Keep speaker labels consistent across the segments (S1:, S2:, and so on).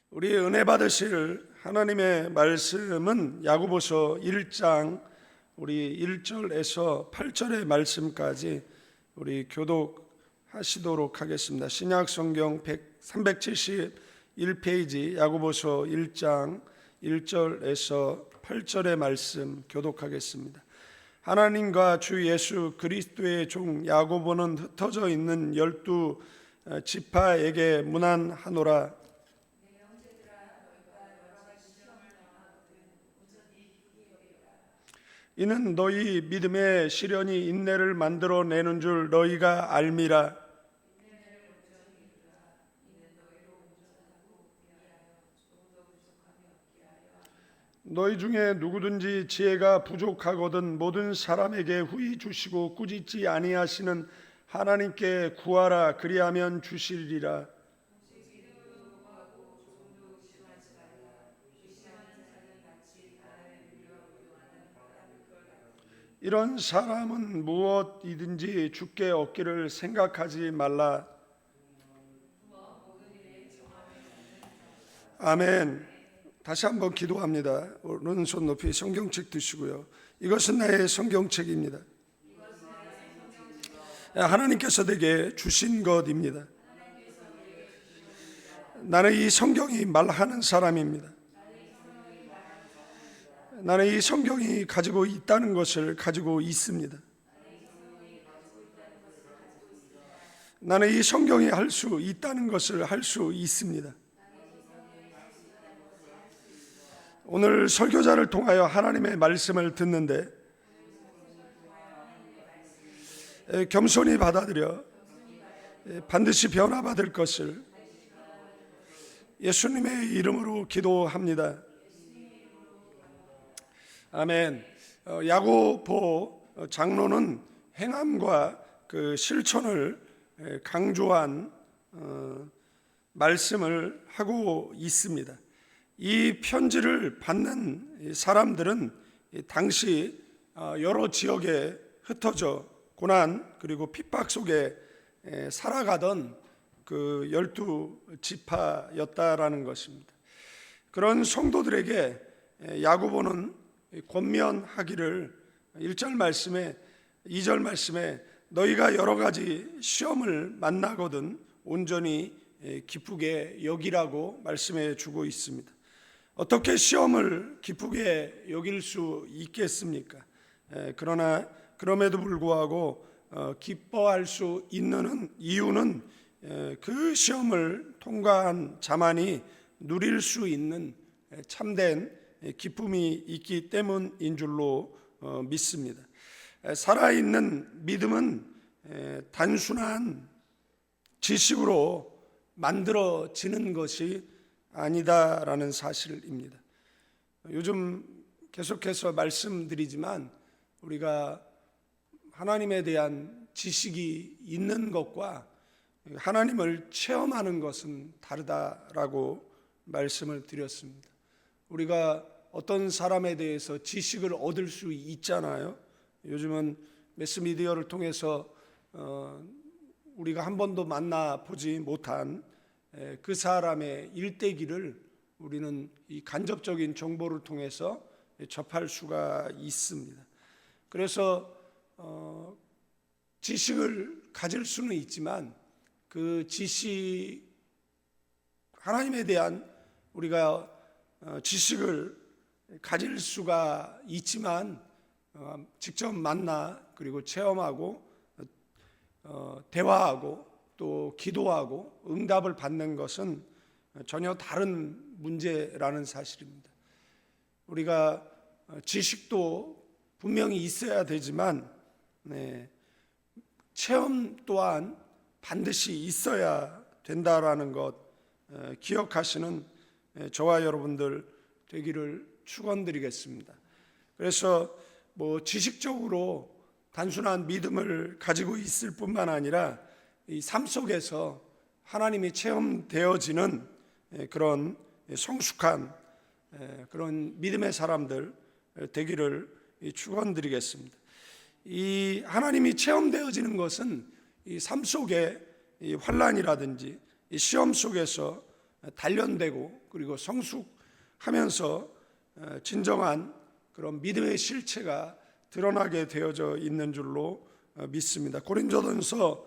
S1: 우리 은혜 받으실 하나님의 말씀은 야고보서 1장 우리 1절에서 8절의 말씀까지 우리 교독하시도록 하겠습니다. 신약 성경 371페이지 야고보서 1장 1절에서 8절의 말씀 교독하겠습니다. 하나님과 주 예수 그리스도의 종 야고보는 흩어져 있는 12 지파에게 문안하노라. 이는 너희 믿음의 시련이 인내를 만들어내는 줄 너희가 알미라. 너희 중에 누구든지 지혜가 부족하거든 모든 사람에게 후히 주시고 꾸짖지 아니하시는 하나님께 구하라. 그리하면 주시리라. 이런 사람은 무엇이든지 주께 얻기를 생각하지 말라. 아멘. 다시 한번 기도합니다. 오른손 높이 성경책 드시고요. 이것은 나의 성경책입니다. 하나님께서 내게 주신 것입니다. 나는 이 성경이 말하는 사람입니다. 나는 이 성경이 가지고 있다는 것을 가지고 있습니다. 나는 이 성경이 할 수 있다는 것을 할 수 있습니다. 오늘 설교자를 통하여 하나님의 말씀을 듣는데 겸손히 받아들여 반드시 변화받을 것을 예수님의 이름으로 기도합니다. 아멘. 야고보 장로는 행함과 그 실천을 강조한 말씀을 하고 있습니다. 이 편지를 받는 사람들은 당시 여러 지역에 흩어져 고난 그리고 핍박 속에 살아가던 그 12지파였다라는 것입니다. 그런 성도들에게 야고보는 권면하기를 1절 말씀에 2절 말씀에 너희가 여러 가지 시험을 만나거든 온전히 기쁘게 여기라고 말씀해 주고 있습니다. 어떻게 시험을 기쁘게 여길 수 있겠습니까? 그러나 그럼에도 불구하고 기뻐할 수 있는 이유는 그 시험을 통과한 자만이 누릴 수 있는 참된 기쁨이 있기 때문인 줄로 믿습니다. 살아있는 믿음은 단순한 지식으로 만들어지는 것이 아니다라는 사실입니다. 요즘 계속해서 말씀드리지만 우리가 하나님에 대한 지식이 있는 것과 하나님을 체험하는 것은 다르다라고 말씀을 드렸습니다. 우리가 어떤 사람에 대해서 지식을 얻을 수 있잖아요. 요즘은 매스미디어를 통해서 우리가 한 번도 만나보지 못한 그 사람의 일대기를 우리는 이 간접적인 정보를 통해서 접할 수가 있습니다. 그래서 지식을 가질 수는 있지만 그 지식 하나님에 대한 우리가 지식을 가질 수가 있지만 직접 만나 그리고 체험하고 대화하고 또 기도하고 응답을 받는 것은 전혀 다른 문제라는 사실입니다. 우리가 지식도 분명히 있어야 되지만 체험 또한 반드시 있어야 된다라는 것 기억하시는 저와 여러분들 되기를 축원드리겠습니다. 그래서 지식적으로 단순한 믿음을 가지고 있을 뿐만 아니라 이 삶 속에서 하나님이 체험되어지는 그런 성숙한 그런 믿음의 사람들 되기를 축원드리겠습니다. 이 하나님이 체험되어지는 것은 이 삶 속에 이 환난이라든지 이 시험 속에서 단련되고 그리고 성숙하면서 진정한 그런 믿음의 실체가 드러나게 되어져 있는 줄로 믿습니다. 고린도전서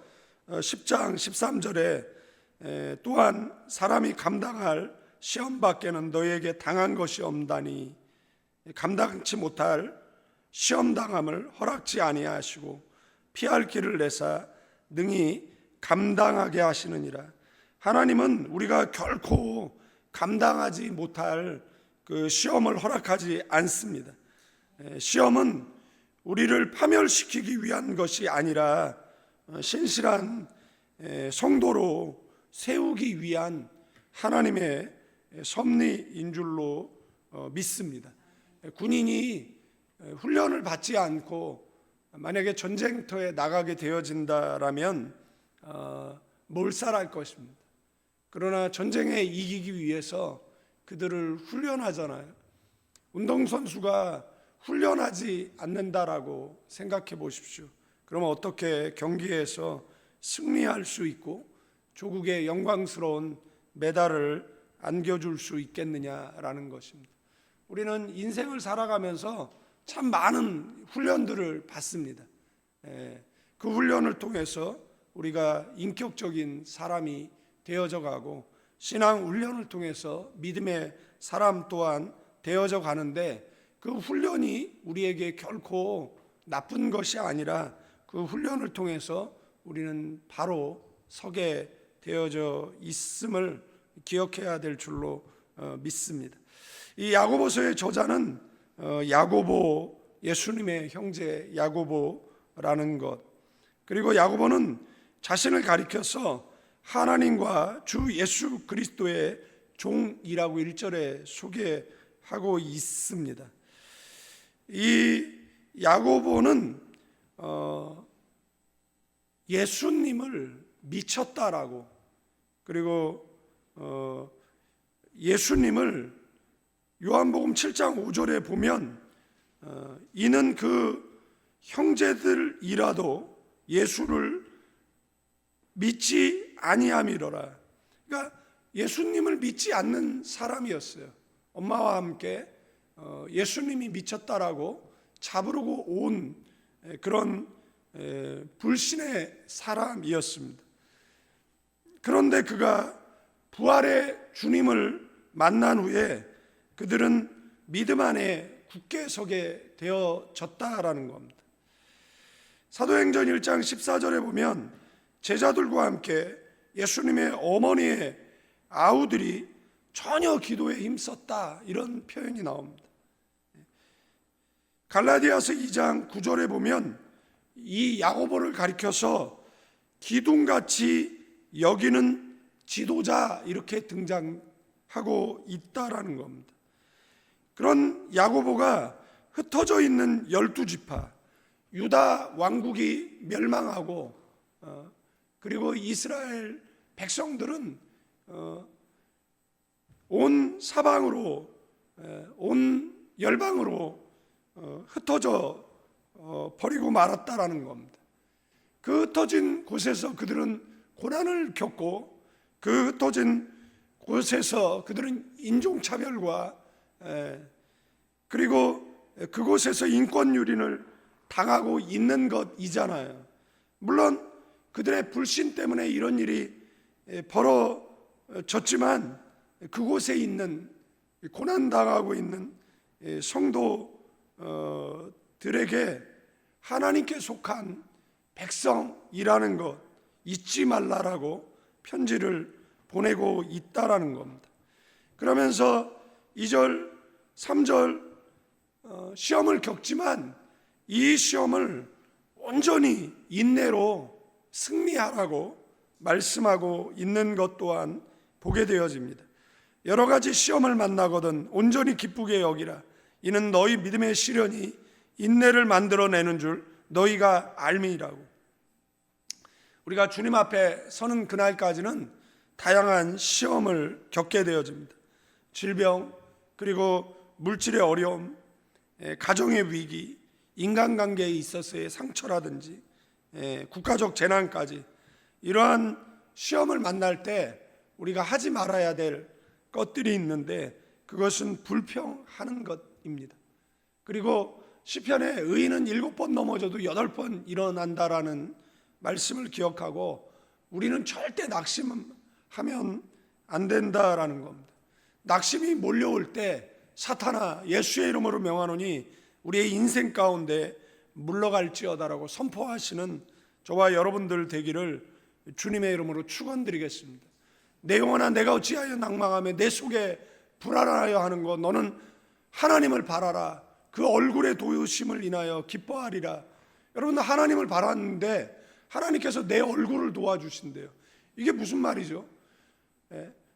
S1: 10장 13절에 또한 사람이 감당할 시험 밖에는 너에게 당한 것이 없다니 감당치 못할 시험 당함을 허락지 아니하시고 피할 길을 내사 능히 감당하게 하시느니라. 하나님은 우리가 결코 감당하지 못할 그 시험을 허락하지 않습니다. 시험은 우리를 파멸시키기 위한 것이 아니라 신실한 성도로 세우기 위한 하나님의 섭리인 줄로 믿습니다. 군인이 훈련을 받지 않고 만약에 전쟁터에 나가게 되어진다라면 몰살할 것입니다. 그러나 전쟁에 이기기 위해서 그들을 훈련하잖아요. 운동선수가 훈련하지 않는다라고 생각해 보십시오. 그러면 어떻게 경기에서 승리할 수 있고 조국의 영광스러운 메달을 안겨줄 수 있겠느냐라는 것입니다. 우리는 인생을 살아가면서 참 많은 훈련들을 받습니다. 그 훈련을 통해서 우리가 인격적인 사람이 되어져 가고 신앙 훈련을 통해서 믿음의 사람 또한 되어져 가는데 그 훈련이 우리에게 결코 나쁜 것이 아니라 그 훈련을 통해서 우리는 바로 서게 되어져 있음을 기억해야 될 줄로 믿습니다. 이 야고보서의 저자는 야고보, 예수님의 형제 야고보라는 것, 그리고 야고보는 자신을 가리켜서 하나님과 주 예수 그리스도의 종이라고 1절에 소개하고 있습니다. 이 야고보는 예수님을 미쳤다라고, 그리고 예수님을 요한복음 7장 5절에 보면 이는 그 형제들이라도 예수를 믿지 아니함이로라. 그러니까 예수님을 믿지 않는 사람이었어요. 엄마와 함께 예수님이 미쳤다라고 자부르고 온 그런 불신의 사람이었습니다. 그런데 그가 부활의 주님을 만난 후에 그들은 믿음 안에 굳게 서게 되어졌다라는 겁니다. 사도행전 1장 14절에 보면 제자들과 함께 예수님의 어머니의 아우들이 전혀 기도에 힘썼다, 이런 표현이 나옵니다. 갈라디아서 2장 9절에 보면 이 야고보를 가리켜서 기둥같이 여기는 지도자, 이렇게 등장하고 있다라는 겁니다. 그런 야고보가 흩어져 있는 12지파, 유다 왕국이 멸망하고 그리고 이스라엘 백성들은 온 사방으로, 온 열방으로 흩어져 버리고 말았다라는 겁니다. 그 흩어진 곳에서 그들은 고난을 겪고 그 흩어진 곳에서 그들은 인종차별과 그리고 그곳에서 인권유린을 당하고 있는 것이잖아요. 물론 그들의 불신 때문에 이런 일이 벌어졌지만 그곳에 있는 고난당하고 있는 성도들에게 하나님께 속한 백성이라는 것 잊지 말라라고 편지를 보내고 있다라는 겁니다. 그러면서 2절, 3절 시험을 겪지만 이 시험을 온전히 인내로 승리하라고 말씀하고 있는 것 또한 보게 되어집니다. 여러 가지 시험을 만나거든 온전히 기쁘게 여기라. 이는 너희 믿음의 시련이 인내를 만들어내는 줄 너희가 알미라고. 우리가 주님 앞에 서는 그날까지는 다양한 시험을 겪게 되어집니다. 질병, 그리고 물질의 어려움, 가정의 위기, 인간관계에 있어서의 상처라든지 국가적 재난까지 이러한 시험을 만날 때 우리가 하지 말아야 될 것들이 있는데 그것은 불평하는 것입니다. 그리고 시편에 의인은 7번 넘어져도 8번 일어난다라는 말씀을 기억하고 우리는 절대 낙심하면 안 된다라는 겁니다. 낙심이 몰려올 때 사탄아 예수의 이름으로 명하노니 우리의 인생 가운데 물러갈지어다라고 선포하시는 저와 여러분들 되기를 주님의 이름으로 축원드리겠습니다. 내 영혼아 내가 어찌하여 낭망하며 내 속에 불안하여 하는 것 너는 하나님을 바라라. 그 얼굴의 도우심을 인하여 기뻐하리라. 여러분 하나님을 바랐는데 하나님께서 내 얼굴을 도와주신대요. 이게 무슨 말이죠?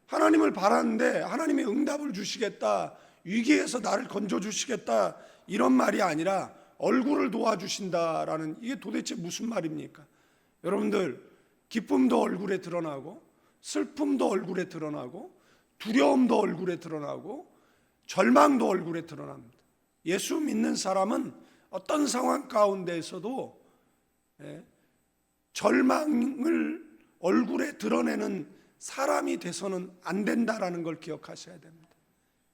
S1: 하나님을 바랐는데 하나님이 응답을 주시겠다, 위기에서 나를 건져주시겠다 이런 말이 아니라 얼굴을 도와주신다라는, 이게 도대체 무슨 말입니까? 여러분들 기쁨도 얼굴에 드러나고 슬픔도 얼굴에 드러나고 두려움도 얼굴에 드러나고 절망도 얼굴에 드러납니다. 예수 믿는 사람은 어떤 상황 가운데에서도 절망을 얼굴에 드러내는 사람이 돼서는 안 된다라는 걸 기억하셔야 됩니다.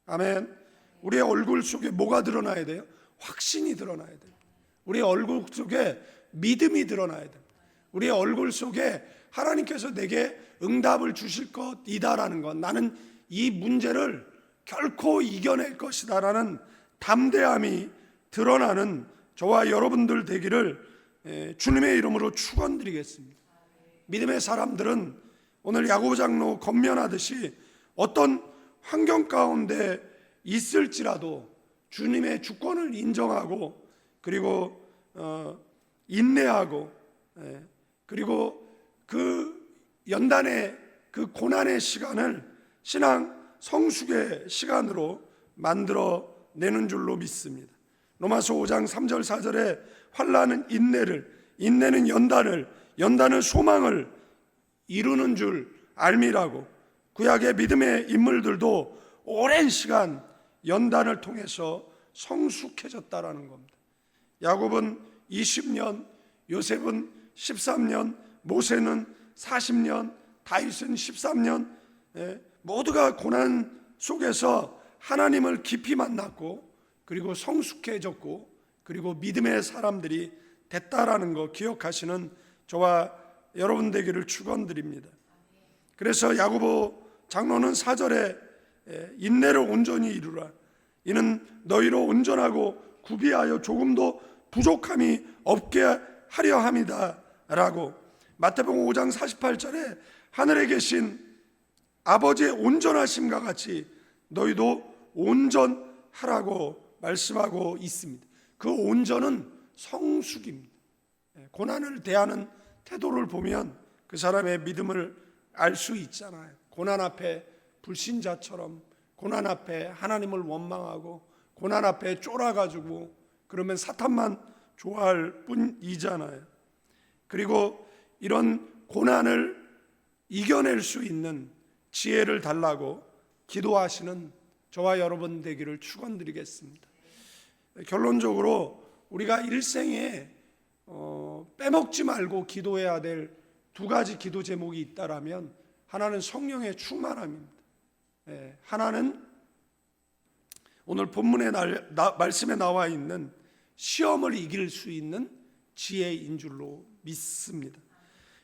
S1: 아멘. 우리의 얼굴 속에 뭐가 드러나야 돼요? 확신이 드러나야 돼요. 우리의 얼굴 속에 믿음이 드러나야 됩니다. 우리의 얼굴 속에 하나님께서 내게 응답을 주실 것이다라는 것, 나는 이 문제를 결코 이겨낼 것이다라는 담대함이 드러나는 저와 여러분들 되기를 주님의 이름으로 축원드리겠습니다. 믿음의 사람들은 오늘 야고보 장로 권면하듯이 어떤 환경 가운데 있을지라도 주님의 주권을 인정하고 그리고 인내하고 그리고 그 연단의 그 고난의 시간을 신앙 성숙의 시간으로 만들어내는 줄로 믿습니다. 로마서 5장 3절 4절에 환난은 인내를, 인내는 연단을, 연단은 소망을 이루는 줄 알미라고, 구약의 믿음의 인물들도 오랜 시간 연단을 통해서 성숙해졌다라는 겁니다. 야곱은 20년, 요셉은 13년, 모세는 40년, 다윗은 13년, 모두가 고난 속에서 하나님을 깊이 만났고 그리고 성숙해졌고 그리고 믿음의 사람들이 됐다라는 거 기억하시는 저와 여러분 되기를 축원드립니다. 그래서 야고보 장로는 4절에 인내를 온전히 이루라. 이는 너희로 온전하고 구비하여 조금도 부족함이 없게 하려 함이다 라고, 마태복음 5장 48절에 하늘에 계신 아버지의 온전하심과 같이 너희도 온전하라고 말씀하고 있습니다. 그 온전은 성숙입니다. 고난을 대하는 태도를 보면 그 사람의 믿음을 알 수 있잖아요. 고난 앞에 불신자처럼, 고난 앞에 하나님을 원망하고 고난 앞에 쫄아가지고 그러면 사탄만 좋아할 뿐이잖아요. 그리고 이런 고난을 이겨낼 수 있는 지혜를 달라고 기도하시는 저와 여러분 되기를 축원드리겠습니다. 결론적으로 우리가 일생에 빼먹지 말고 기도해야 될 2가지 기도 제목이 있다라면 하나는 성령의 충만함입니다. 하나는 오늘 본문의 말씀에 나와 있는 시험을 이길 수 있는 지혜인 줄로 믿습니다.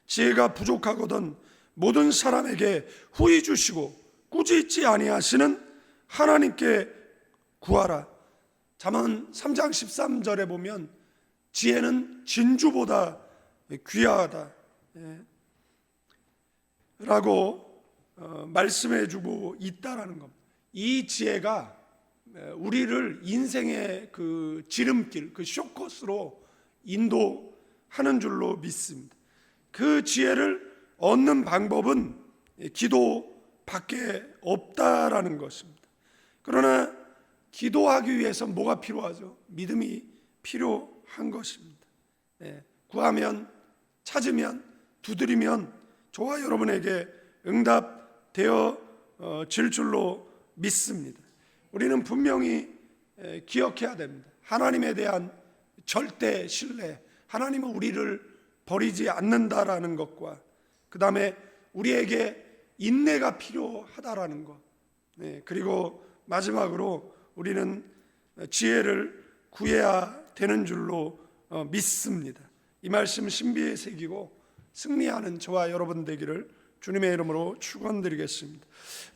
S1: 지혜가 부족하거든 모든 사람에게 후히 주시고 꾸짖지 아니하시는 하나님께 구하라. 잠언 3장 13절에 보면 지혜는 진주보다 귀하다 라고 말씀해주고 있다라는 겁니다. 이 지혜가 우리를 인생의 그 지름길, 그 쇼코스로 인도하는 줄로 믿습니다. 그 지혜를 얻는 방법은 기도밖에 없다라는 것입니다. 그러나 기도하기 위해서 뭐가 필요하죠? 믿음이 필요한 것입니다. 구하면, 찾으면, 두드리면 저와 여러분에게 응답되어 질 줄로 믿습니다. 우리는 분명히 기억해야 됩니다. 하나님에 대한 절대 신뢰, 하나님은 우리를 버리지 않는다라는 것과 그 다음에 우리에게 인내가 필요하다라는 것. 네, 그리고 마지막으로 우리는 지혜를 구해야 되는 줄로 믿습니다. 이 말씀 신비에 새기고 승리하는 저와 여러분 되기를 주님의 이름으로 축원드리겠습니다.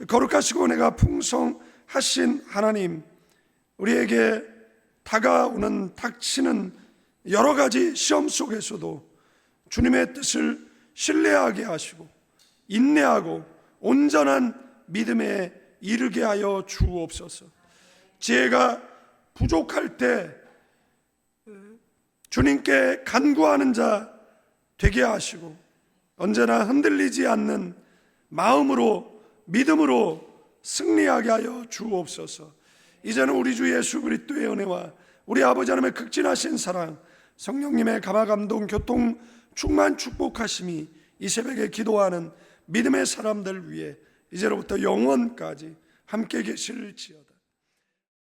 S1: 거룩하시고 은혜가 풍성하신 하나님, 우리에게 다가오는 닥치는 여러 가지 시험 속에서도 주님의 뜻을 신뢰하게 하시고 인내하고 온전한 믿음에 이르게 하여 주옵소서. 지혜가 부족할 때 주님께 간구하는 자 되게 하시고 언제나 흔들리지 않는 마음으로 믿음으로 승리하게 하여 주옵소서. 이제는 우리 주 예수 그리스도의 은혜와 우리 아버지 하나님의 극진하신 사랑, 성령님의 감화감동 교통 충만 축복하심이 이 새벽에 기도하는 믿음의 사람들 위해 이제로부터 영원까지 함께 계실지어다.